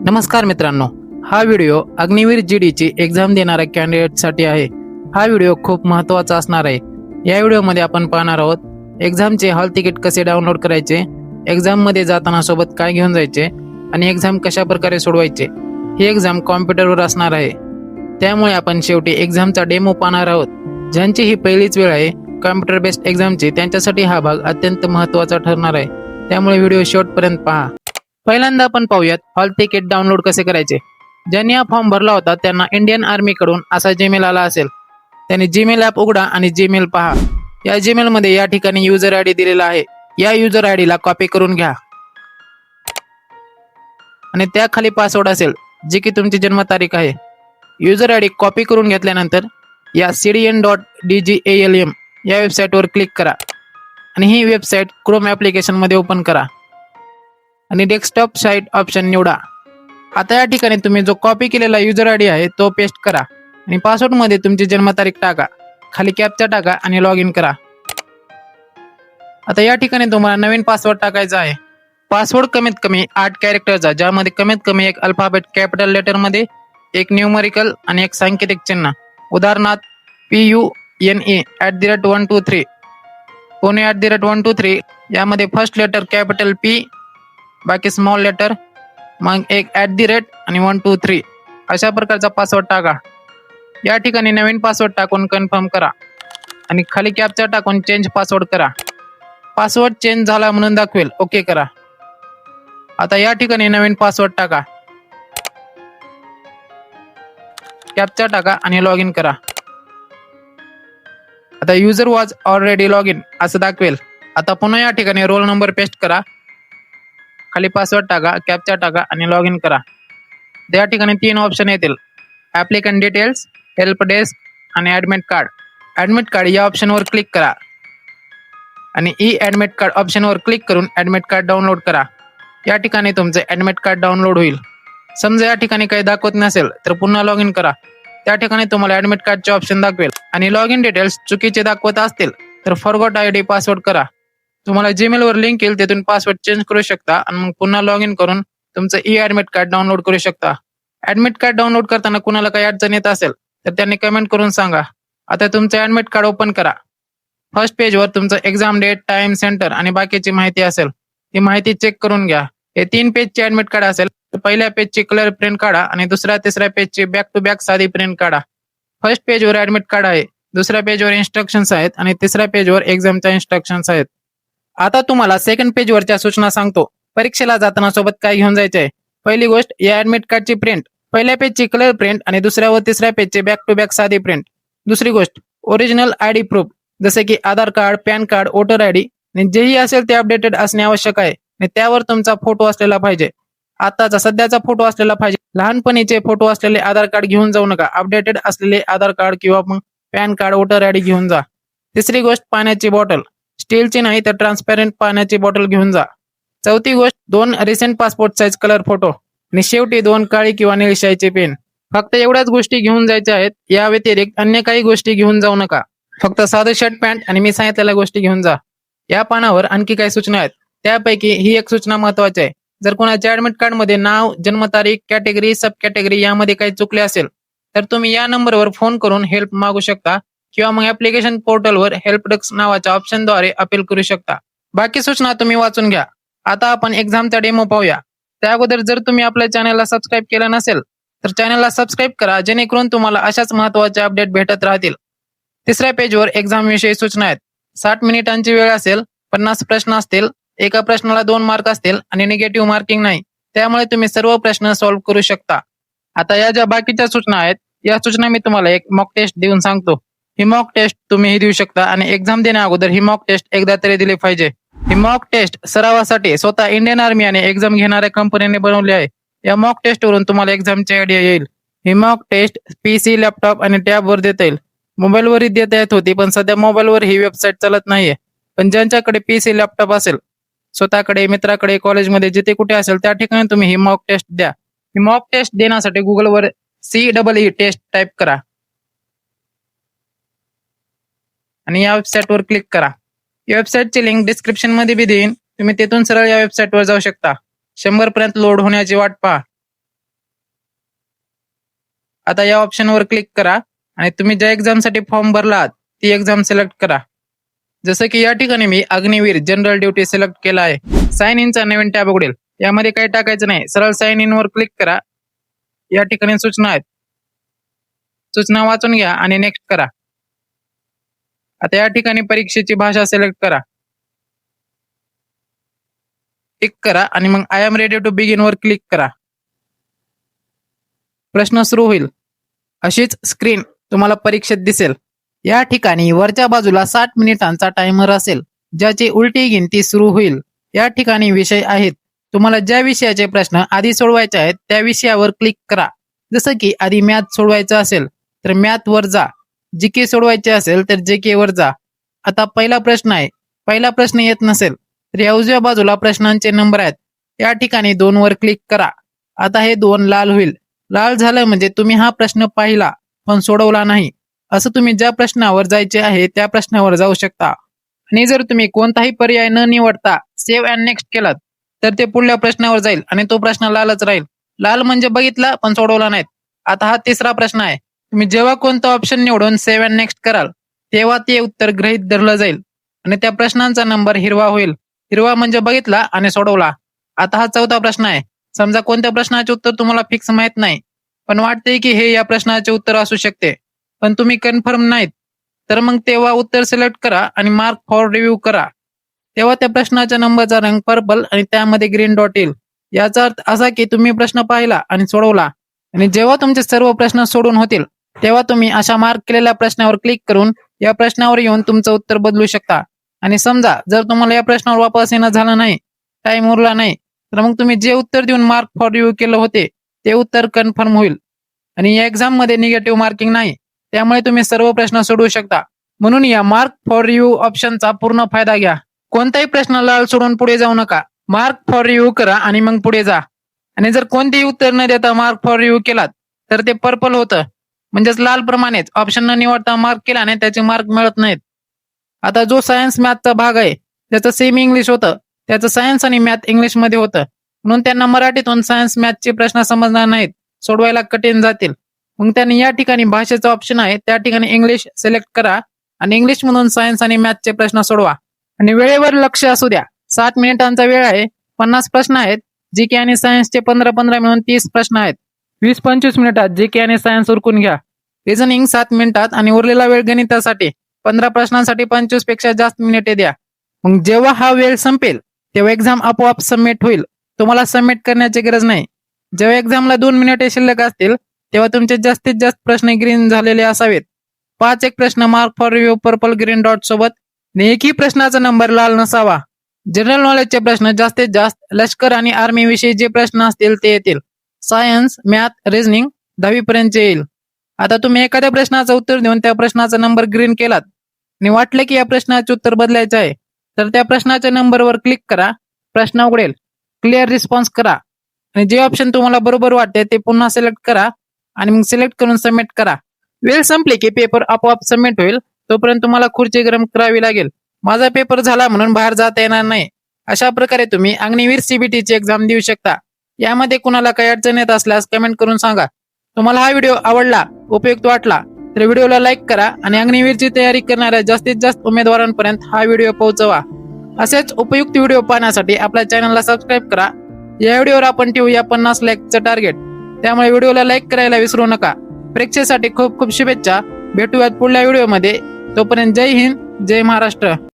नमस्कार मित्रांनो, हा व्हिडिओ अग्निवीर जीडीची एक्झाम देणाऱ्या कॅन्डिडेटसाठी आहे. हा व्हिडिओ खूप महत्त्वाचा असणार आहे. या व्हिडिओमध्ये आपण पाहणार आहोत एक्झामचे हॉल तिकीट कसे डाउनलोड करायचे, एक्झाममध्ये जाताना सोबत काय घेऊन जायचे आणि एक्झाम कशा प्रकारे सोडवायचे. ही एक्झाम कॉम्प्युटरवर असणार आहे, त्यामुळे आपण शेवटी एक्झामचा डेमो पाहणार आहोत. ज्यांची ही पहिलीच वेळ आहे कॉम्प्युटर बेस्ड एक्झामची, त्यांच्यासाठी हा भाग अत्यंत महत्त्वाचा ठरणार आहे. त्यामुळे व्हिडिओ शेवटपर्यंत पहा. पहिल्यांदा आपण पाहूयात हॉल तिकीट डाउनलोड कसे करायचे. ज्यांनी हा फॉर्म भरला होता त्यांना इंडियन आर्मी कडून असा जीमेल आला असेल. त्यांनी जीमेल ॲप उघडा आणि जीमेल पहा. या जीमेल मध्ये या ठिकाणी युजर आयडी दिलेला आहे. या युजर आयडी ला कॉपी करून घ्या आणि त्याखाली पासवर्ड असेल जी की तुमची जन्मतारीख आहे. युजर आयडी कॉपी करून घेतल्यानंतर या cdn.dgalm या वेबसाईटवर क्लिक करा आणि ही वेबसाईट क्रोम ॲप्लिकेशन मध्ये ओपन करा आणि डेस्कटॉप साईट ऑप्शन निवडा. आता या ठिकाणी तुम्ही जो कॉपी केलेला युजर आयडी आहे तो पेस्ट करा आणि पासवर्ड मध्ये तुमची जन्मतारीख टाका, खाली कॅप्चा टाका आणि लॉग इन करा. आता या ठिकाणी तुम्हाला नवीन पासवर्ड टाकायचा आहे. पासवर्ड कमीत कमी 8 कॅरेक्टरचा, ज्यामध्ये कमीत कमी एक अल्फाबेट कॅपिटल लेटर मध्ये, एक न्यूमरिकल आणि एक सांकेतिक चिन्ह. उदाहरणार्थ PUNE@123, पुणे@123. यामध्ये फर्स्ट लेटर कॅपिटल P, बाकी स्मॉल लेटर, मग एक @ आणि 123 अशा प्रकारचा पासवर्ड टाका. या ठिकाणी नवीन पासवर्ड टाकून कन्फर्म करा आणि खाली कॅप्चा टाकून चेंज पासवर्ड करा. पासवर्ड चेंज झाला म्हणून दाखवेल, ओके करा. आता या ठिकाणी नवीन पासवर्ड टाका, कॅप्चा टाका आणि लॉग इन करा. आता user was already log in असं दाखवेल. आता पुन्हा या ठिकाणी रोल नंबर पेस्ट करा, खाली पासवर्ड टाका, कॅप्चा टाका आणि लॉग इन करा. या ठिकाणी 3 ऑप्शन येतील: ॲप्लिकंट डिटेल्स, हेल्प डेस्क आणि ॲडमिट कार्ड. ॲडमिट कार्ड या ऑप्शनवर क्लिक करा आणि ई ॲडमिट कार्ड ऑप्शनवर क्लिक करून ॲडमिट कार्ड डाउनलोड करा. या ठिकाणी तुमचे ॲडमिट कार्ड डाउनलोड होईल. समजा या ठिकाणी काही दाखवत नसेल तर पुन्हा लॉग इन करा. त्या ठिकाणी तुम्हाला ॲडमिट कार्डचे ऑप्शन दाखवेल आणि लॉग इन डिटेल्स चुकीचे दाखवत असतील तर फॉरगॉट आयडी पासवर्ड करा. तुम्हाला जीमेलवर लिंक येईल, तिथून पासवर्ड चेंज करू शकता आणि मग पुन्हा लॉग इन करून तुमचं ई ॲडमिट कार्ड डाउनलोड करू शकता. ॲडमिट कार्ड डाउनलोड करताना कुणाला काही अडचण येत असेल तर त्यांनी कमेंट करून सांगा. आता तुमचं ॲडमिट कार्ड ओपन करा. फर्स्ट पेजवर तुमचं एक्झाम डेट, टाइम, सेंटर आणि बाकीची माहिती असेल. ती माहिती चेक करून घ्या. हे 3 पेजचे ॲडमिट कार्ड असेल तर पहिल्या पेजची कलर प्रिंट काढा आणि दुसऱ्या तिसऱ्या पेजची बॅक टू बॅक साधी प्रिंट काढा. फर्स्ट पेजवर ॲडमिट कार्ड आहे, दुसऱ्या पेजवर इन्स्ट्रक्शन्स आहेत आणि तिसऱ्या पेजवर एक्झामच्या इन्स्ट्रक्शन्स आहेत. आता तुम्हाला सेकंड पेजवरच्या सूचना सांगतो. परीक्षेला जाताना सोबत काय घेऊन जायचे आहे. पहिली गोष्ट, या ॲडमिट कार्डची प्रिंट, पहिल्या पेजची कलर प्रिंट आणि दुसऱ्या व तिसऱ्या पेजची बॅक टू बॅक साधी प्रिंट. दुसरी गोष्ट, ओरिजिनल आयडी प्रूफ जसे की Aadhaar card, PAN card, voter ID आणि जेही असेल ते अपडेटेड असणे आवश्यक आहे आणि त्यावर तुमचा फोटो असलेला पाहिजे. आताचा सध्याचा फोटो असलेला पाहिजे. लहानपणीचे फोटो असलेले आधार कार्ड घेऊन जाऊ नका. अपडेटेड असलेले आधार कार्ड किंवा मग पॅन कार्ड, वोटर आयडी घेऊन जा. तिसरी गोष्ट, पाण्याची बॉटल, स्टीलची नाही तर ट्रान्सपॅरंट पाण्याची बॉटल घेऊन जा. चौथी गोष्ट, 2 recent passport size colour photo आणि शेवटी 2 काळी किंवा निळी शाईची पेन. फक्त एवढ्याच गोष्टी घेऊन जायच्या आहेत. या व्यतिरिक्त अन्य काही गोष्टी घेऊन जाऊ नका. फक्त साधं शर्ट पॅन्ट आणि मी सांगितलेल्या गोष्टी घेऊन जा. या पानावर आणखी काही सूचना आहेत, त्यापैकी ही एक सूचना महत्वाची आहे. जर कोणाच्या ॲडमिट कार्ड मध्ये नाव, जन्मतारीख, कॅटेगरी, सब कॅटेगरी यामध्ये काही चुकले असेल तर तुम्ही या नंबरवर फोन करून हेल्प मागू शकता किंवा मग ॲप्लिकेशन पोर्टलवर हेल्प डेस्क नावाच्या ऑप्शनद्वारे अपील करू शकता. बाकी सूचना तुम्ही वाचून घ्या. आता आपण एक्झामचा डेमो पाहूया. त्या अगोदर जर तुम्ही आपल्या चॅनलला सबस्क्राईब केलं नसेल तर चॅनलला सबस्क्राईब करा, जेणेकरून तुम्हाला अशाच महत्त्वाचे अपडेट भेटत राहतील. तिसऱ्या पेजवर एक्झाम विषयी सूचना आहेत. 60 मिनिटांची वेळ असेल, 50 प्रश्न असतील, एका प्रश्नाला 2 मार्क असतील आणि निगेटिव्ह मार्किंग नाही. त्यामुळे तुम्ही सर्व प्रश्न सॉल्व्ह करू शकता. आता या ज्या बाकीच्या सूचना आहेत, या सूचना मी तुम्हाला एक मॉक टेस्ट देऊन सांगतो. ही मॉक टेस्ट तुम्हीही देऊ शकता आणि एक्झाम देण्या अगोदर ही मॉक टेस्ट एकदा तरी दिली पाहिजे. ही मॉक टेस्ट सरावासाठी स्वतः इंडियन आर्मी आणि एक्झाम घेणाऱ्या कंपनीने बनवली आहे. या मॉक टेस्टवरून तुम्हाला एक्झामची आयडिया येईल. ही मॉक टेस्ट PC, लॅपटॉप आणि टॅबवर देता येईल. मोबाईलवरही देता येत होती, पण सध्या मोबाईलवर ही वेबसाईट चालत नाहीये. पण ज्यांच्याकडे PC, लॅपटॉप असेल, स्वतःकडे, मित्राकडे, कॉलेजमध्ये जिथे कुठे असेल त्या ठिकाणी तुम्ही ही मॉक टेस्ट द्या. ही मॉक टेस्ट देण्यासाठी गुगलवर CEE टेस्ट टाईप करा आणि या वेबसाईटवर क्लिक करा. या वेबसाईटची लिंक डिस्क्रिप्शन मध्ये बी देईन, तुम्ही तिथून सरळ या वेबसाईटवर जाऊ शकता. 100 पर्यंत लोड होण्याची वाट पहा. आता या ऑप्शनवर क्लिक करा आणि तुम्ही ज्या एक्झामसाठी फॉर्म भरला आहात ती एक्झाम सिलेक्ट करा. जसं की या ठिकाणी मी अग्निवीर जनरल ड्युटी सिलेक्ट केला आहे. साइन इनचा नवीन टॅब उघडेल. यामध्ये काही टाकायचं नाही, सरळ साइन इन वर क्लिक करा. या ठिकाणी सूचना आहेत, सूचना वाचून घ्या आणि नेक्स्ट करा. आता या ठिकाणी परीक्षेची भाषा सिलेक्ट करा, टिक करा आणि मग I am ready to begin वर क्लिक करा. प्रश्न सुरू होईल. अशीच स्क्रीन तुम्हाला परीक्षेत दिसेल. या ठिकाणी वरच्या बाजूला 60 मिनिटांचा टायमर असेल, ज्याची उलटी गिनती सुरू होईल. या ठिकाणी विषय आहेत. तुम्हाला ज्या विषयाचे प्रश्न आधी सोडवायचे आहेत त्या विषयावर क्लिक करा. जसं की आधी मॅथ सोडवायचं असेल तर मॅथ वर जा, जीके सोडवायचे असेल तर जीके वर जा. आता पहिला प्रश्न आहे. पहिला प्रश्न येत नसेल तर या उजव्या बाजूला प्रश्नांचे नंबर आहेत. या ठिकाणी 2 वर क्लिक करा. आता हे 2 लाल होईल. लाल झालं म्हणजे तुम्ही हा प्रश्न पाहिला पण सोडवला नाही. असं तुम्ही ज्या प्रश्नावर जायचे आहे त्या प्रश्नावर जाऊ शकता. आणि जर तुम्ही कोणताही पर्याय न निवडता सेव्ह अँड नेक्स्ट केलात तर ते पुढल्या प्रश्नावर जाईल आणि तो प्रश्न लालच राहील. लाल म्हणजे बघितला पण सोडवला नाहीत. आता हा तिसरा प्रश्न आहे. तुम्ही जेव्हा कोणतं ऑप्शन निवडून सेव्ह अँड नेक्स्ट कराल तेव्हा ते उत्तर गृहीत धरलं जाईल आणि त्या प्रश्नांचा नंबर हिरवा होईल. हिरवा म्हणजे बघितला आणि सोडवला. आता हा चौथा प्रश्न आहे. समजा कोणत्या प्रश्नाचे उत्तर तुम्हाला फिक्स माहित नाही, पण वाटते की हे या प्रश्नाचे उत्तर असू शकते, पण तुम्ही कन्फर्म नाहीत, तर मग तेव्हा उत्तर सिलेक्ट करा आणि मार्क फॉर रिव्ह्यू करा. तेव्हा त्या प्रश्नाच्या नंबरचा रंग पर्पल आणि त्यामध्ये ग्रीन डॉट येईल. याचा अर्थ असा की तुम्ही प्रश्न पाहिला आणि सोडवला. आणि जेव्हा तुमचे सर्व प्रश्न सोडून होतील तेव्हा तुम्ही अशा मार्क केलेल्या प्रश्नावर क्लिक करून या प्रश्नावर येऊन तुमचं उत्तर बदलू शकता. आणि समजा जर तुम्हाला या प्रश्नावर वापस येणं झालं नाही, टाइम उरला नाही, तर मग तुम्ही जे उत्तर देऊन मार्क फॉर रिव्ह्यू केलं होते ते उत्तर कन्फर्म होईल. आणि या एक्झाम मध्ये निगेटिव्ह मार्किंग नाही, त्यामुळे तुम्ही सर्व प्रश्न सोडवू शकता. म्हणून या मार्क फॉर रिव्ह्यू ऑप्शनचा पूर्ण फायदा घ्या. कोणताही प्रश्न लाल सोडून पुढे जाऊ नका. मार्क फॉर रिव्ह्यू करा आणि मग पुढे जा. आणि जर कोणतेही उत्तर न देता मार्क फॉर रिव्ह्यू केलात तर ते पर्पल होतं, म्हणजेच लाल प्रमाणेच ऑप्शन न निवडता मार्क केल्याने त्याचे मार्क मिळत नाहीत. आता जो सायन्स मॅथचा भाग आहे त्याचं सेमी इंग्लिश होतं, त्याचं सायन्स आणि मॅथ इंग्लिश मध्ये होतं, म्हणून त्यांना मराठीतून सायन्स मॅथचे प्रश्न समजणार नाहीत, सोडवायला कठीण जातील. मग त्यांनी या ठिकाणी भाषेचा ऑप्शन आहे त्या ठिकाणी इंग्लिश सिलेक्ट करा आणि इंग्लिश मधून सायन्स आणि मॅथचे प्रश्न सोडवा. आणि वेळेवर लक्ष असू द्या. 60 मिनिटांचा वेळ आहे. 50 प्रश्न आहेत. जीके आणि सायन्सचे 15-15 मिळून 30 प्रश्न आहेत. 20-25 मिनिटात जीके आणि सायन्स उरकून घ्या. रिझनिंग 7 मिनिटात आणि उरलेला वेळ गणितासाठी 15 प्रश्नांसाठी 25 पेक्षा जास्त मिनिटे द्या. मग जेव्हा हा वेळ संपेल तेव्हा एक्झाम आपोआप सबमिट होईल. तुम्हाला सबमिट करण्याची गरज नाही. जेव्हा एक्झामला 2 मिनिटे शिल्लक असतील तेव्हा तुमचे जास्तीत जास्त प्रश्न ग्रीन झालेले असावेत. 5 एक प्रश्न mark for review purple green dot सोबत आणि एकही प्रश्नाचा नंबर लाल नसावा. जनरल नॉलेजचे प्रश्न जास्तीत जास्त लष्कर आणि आर्मी विषयी जे प्रश्न असतील ते येतील. सायन्स, मॅथ, रिझनिंग 10वी पर्यंत येईल. आता तुम्ही एखाद्या प्रश्नाचं उत्तर देऊन त्या प्रश्नाचा नंबर ग्रीन केलात आणि वाटले की या प्रश्नाचे उत्तर बदलायचे आहे तर त्या प्रश्नाच्या नंबरवर क्लिक करा. प्रश्न उघडेल. क्लिअर रिस्पॉन्स करा आणि जे ऑप्शन तुम्हाला बरोबर वाटते ते पुन्हा सिलेक्ट करा आणि मग सिलेक्ट करून सबमिट करा. वेळ संपली की पेपर आपोआप सबमिट होईल. तोपर्यंत तुम्हाला खुर्ची गरम करावी लागेल. माझा पेपर झाला म्हणून बाहेर जाता येणार नाही. अशा प्रकारे तुम्ही अग्निवीर सीबीटीची एक्झाम देऊ शकता. यामध्ये कुणाला काही अडचण येत असल्यास कमेंट करून सांगा. तुम्हाला हा व्हिडिओ आवडला, उपयुक्त वाटला तर व्हिडिओला लाईक करा आणि अग्निवीरची तयारी करणाऱ्या जास्तीत जास्त उमेदवारांपर्यंत हा व्हिडिओ पोहोचवा. असेच उपयुक्त व्हिडिओ पाहण्यासाठी आपल्या चॅनलला सबस्क्राईब करा. या व्हिडिओवर आपण ठेवूया 50 लाईकचं टार्गेट, त्यामुळे व्हिडिओला लाईक करायला विसरू नका. परीक्षेसाठी खूप खूप शुभेच्छा. भेटूयात पुढल्या व्हिडिओमध्ये. तोपर्यंत जय हिंद, जय महाराष्ट्र.